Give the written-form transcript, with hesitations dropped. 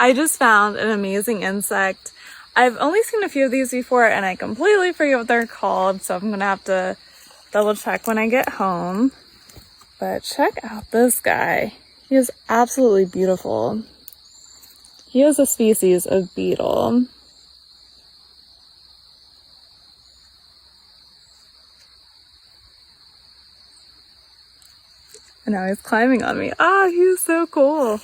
I just found an amazing insect. I've only seen a few of these before and I completely forget what they're called, so I'm gonna have to double check when I get home. But check out this guy. He is absolutely beautiful. He is a species of beetle. And now he's climbing on me. Ah, he's so cool.